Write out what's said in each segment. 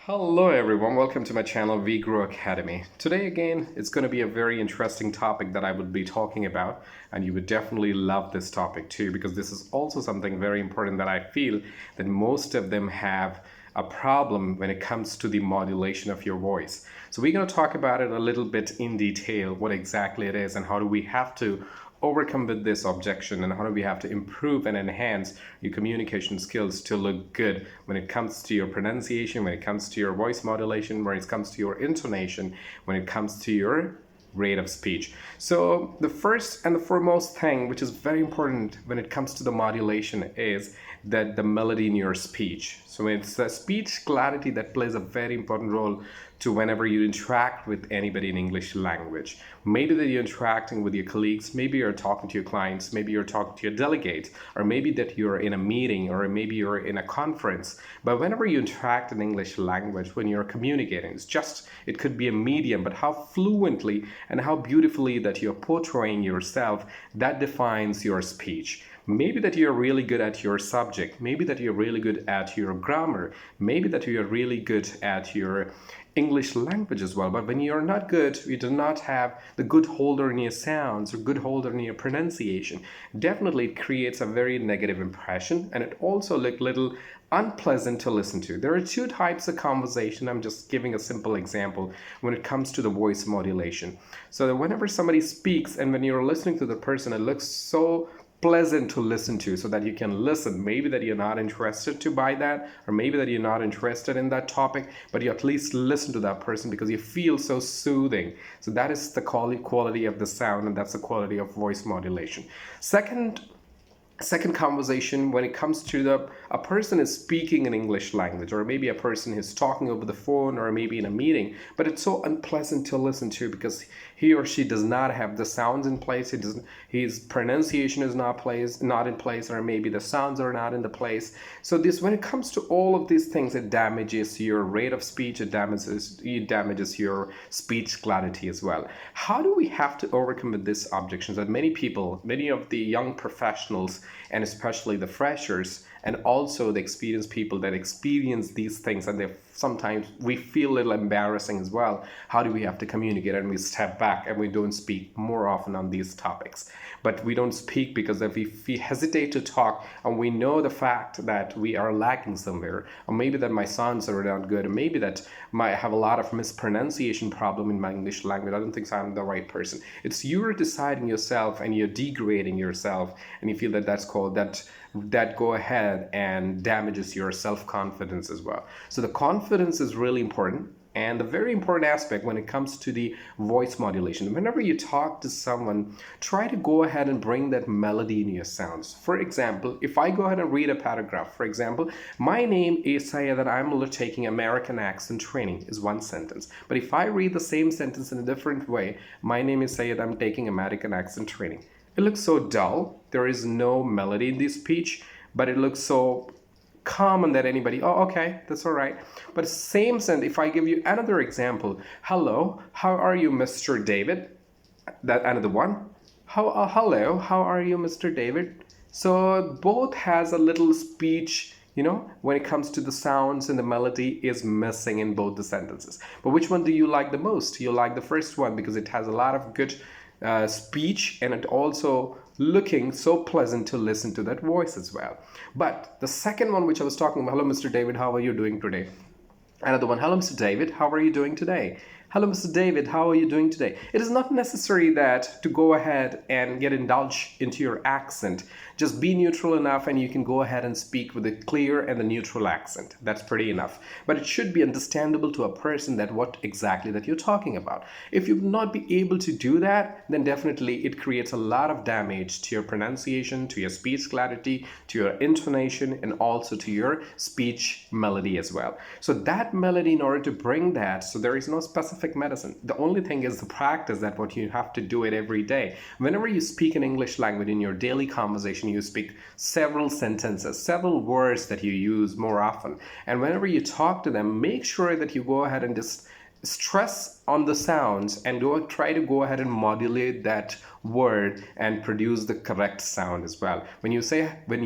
Hello everyone, welcome to my channel We Grow Academy. Today again, it's going to be a very interesting topic that I would be talking about, and you would definitely love this topic too, because this is also something very important that I feel that most of them have a problem when it comes to the modulation of your voice. So we're going to talk about it a little bit in detail, what exactly it is and how do we have to overcome with this objection, and how do we have to improve and enhance your communication skills to look good when it comes to your pronunciation, when it comes to your voice modulation, when it comes to your intonation, when it comes to your rate of speech. So the first and the foremost thing which is very important when it comes to the modulation is that the melody in your speech. So it's the speech clarity that plays a very important role to whenever you interact with anybody in English language. Maybe that you're interacting with your colleagues, maybe you're talking to your clients, maybe you're talking to your delegates, or maybe that you're in a meeting, or maybe you're in a conference. But whenever you interact in English language, when you're communicating, it could be a medium, but how fluently and how beautifully that you're portraying yourself, that defines your speech. Maybe that you're really good at your subject, maybe that you're really good at your grammar, maybe that you're really good at your English language as well. But when you're not good, you do not have the good holder in your sounds or good holder in your pronunciation, definitely it creates a very negative impression, and it also looks little unpleasant to listen to. There are two types of conversation. I'm just giving a simple example when it comes to the voice modulation. So that whenever somebody speaks and when you're listening to the person, it looks so pleasant to listen to, so that you can listen. Maybe that you're not interested to buy that, or maybe that you're not interested in that topic, but you at least listen to that person because you feel so soothing. So that is the quality of the sound, and that's the quality of voice modulation. Second conversation, when it comes to a person is speaking in English language, or maybe a person is talking over the phone, or maybe in a meeting, but it's so unpleasant to listen to because he or she does not have the sounds in place. His pronunciation is not in place, or maybe the sounds are not in the place. So when it comes to all of these things, it damages your rate of speech, it damages your speech clarity as well. How do we have to overcome with these objections that many of the young professionals, and especially the freshers, and also the experienced people that experience these things, and sometimes we feel a little embarrassing as well. How do we have to communicate? And we step back and we don't speak more often on these topics. But we don't speak because if we hesitate to talk, and we know the fact that we are lacking somewhere, or maybe that my sounds are not good, or maybe that I have a lot of mispronunciation problem in my English language, I don't think I'm the right person. It's you're deciding yourself, and you're degrading yourself, and you feel that go ahead and damages your self-confidence as well. So the confidence is really important, and the very important aspect when it comes to the voice modulation. Whenever you talk to someone, try to go ahead and bring that melody in your sounds. For example, if I go ahead and read a paragraph, for example, my name is Sayed and I'm taking American accent training is one sentence. But if I read the same sentence in a different way, my name is Sayed, I'm taking American accent training. It looks so dull. There is no melody in this speech, but it looks so common that anybody, oh, okay, that's all right. But same sentence, if I give you another example, hello, how are you, Mr. David? That another one. Hello, how are you, Mr. David? So both has a little speech, when it comes to the sounds, and the melody is missing in both the sentences. But which one do you like the most? You like the first one because it has a lot of good speech, and it also looking so pleasant to listen to that voice as well. But the second one which I was talking about, hello Mr. David, how are you doing today? Another one, hello Mr. David, how are you doing today? Hello Mr. David, how are you doing today? It is not necessary that to go ahead and get indulged into your accent. Just be neutral enough, and you can go ahead and speak with a clear and a neutral accent. That's pretty enough. But it should be understandable to a person that what exactly that you're talking about. If you not be able to do that, then definitely it creates a lot of damage to your pronunciation, to your speech clarity, to your intonation, and also to your speech melody as well. So that melody, in order to bring that, so there is no specific medicine. The only thing is the practice, that what you have to do it every day. Whenever you speak in English language in your daily conversation, you speak several sentences, several words that you use more often. And whenever you talk to them, make sure that you go ahead and just stress on the sounds and try to go ahead and modulate that word and produce the correct sound as well. When you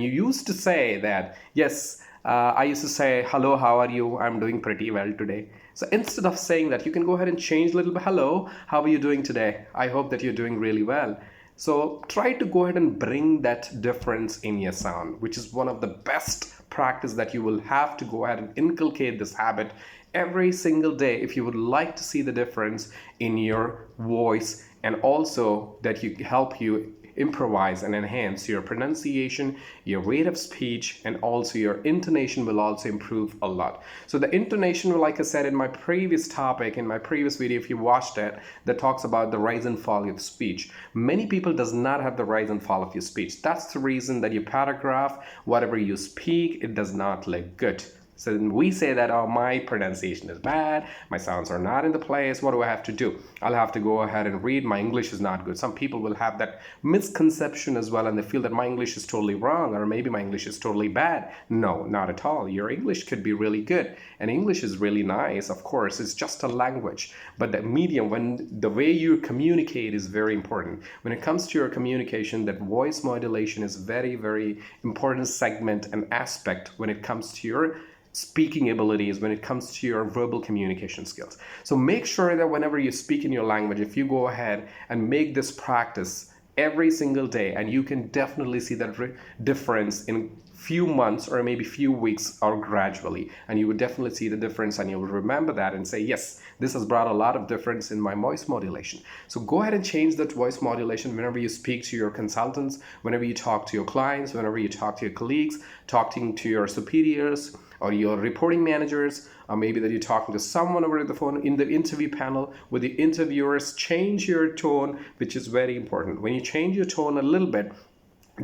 used to say that, yes, I used to say, hello, how are you? I'm doing pretty well today. So instead of saying that, you can go ahead and change a little bit. Hello, how are you doing today? I hope that you're doing really well. So try to go ahead and bring that difference in your sound, which is one of the best practice that you will have to go ahead and inculcate this habit every single day if you would like to see the difference in your voice, and also that you help you improvise and enhance your pronunciation, your rate of speech, and also your intonation will also improve a lot. So the intonation, like I said in my previous topic, in my previous video, if you watched it, that talks about the rise and fall of speech. Many people does not have the rise and fall of your speech. That's the reason that your paragraph, whatever you speak, it does not look good. So we say that, oh, my pronunciation is bad, my sounds are not in the place. What do I have to do? I'll have to go ahead and read. My English is not good. Some people will have that misconception as well, and they feel that my English is totally wrong, or maybe my English is totally bad. No, not at all. Your English could be really good, and English is really nice. Of course, it's just a language, but the medium, when the way you communicate is very important. When it comes to your communication, that voice modulation is very, very important segment and aspect when it comes to your speaking abilities, when it comes to your verbal communication skills. So make sure that whenever you speak in your language, if you go ahead and make this practice every single day, and you can definitely see that difference in few months or maybe few weeks or gradually, and you would definitely see the difference, and you will remember that and say, yes, this has brought a lot of difference in my voice modulation. So go ahead and change that voice modulation whenever you speak to your consultants, whenever you talk to your clients, whenever you talk to your colleagues, talking to your superiors or your reporting managers, or maybe that you're talking to someone over the phone in the interview panel with the interviewers. Change your tone, which is very important. When you change your tone a little bit,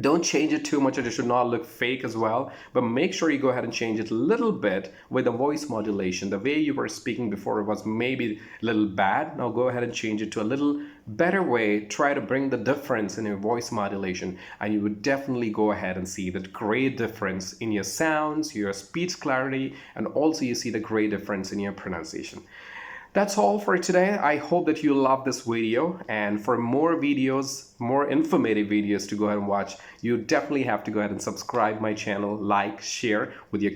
don't change it too much, it should not look fake as well, but make sure you go ahead and change it a little bit with the voice modulation. The way you were speaking before was maybe a little bad. Now go ahead and change it to a little better way. Try to bring the difference in your voice modulation, and you would definitely go ahead and see the great difference in your sounds, your speech clarity, and also you see the great difference in your pronunciation. That's all for today. I hope that you love this video, and for more videos, more informative videos to go ahead and watch, you definitely have to go ahead and subscribe my channel, like, share with your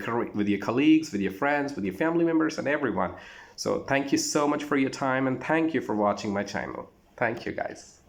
colleagues, with your friends, with your family members, and everyone. So thank you so much for your time, and thank you for watching my channel. Thank you, guys.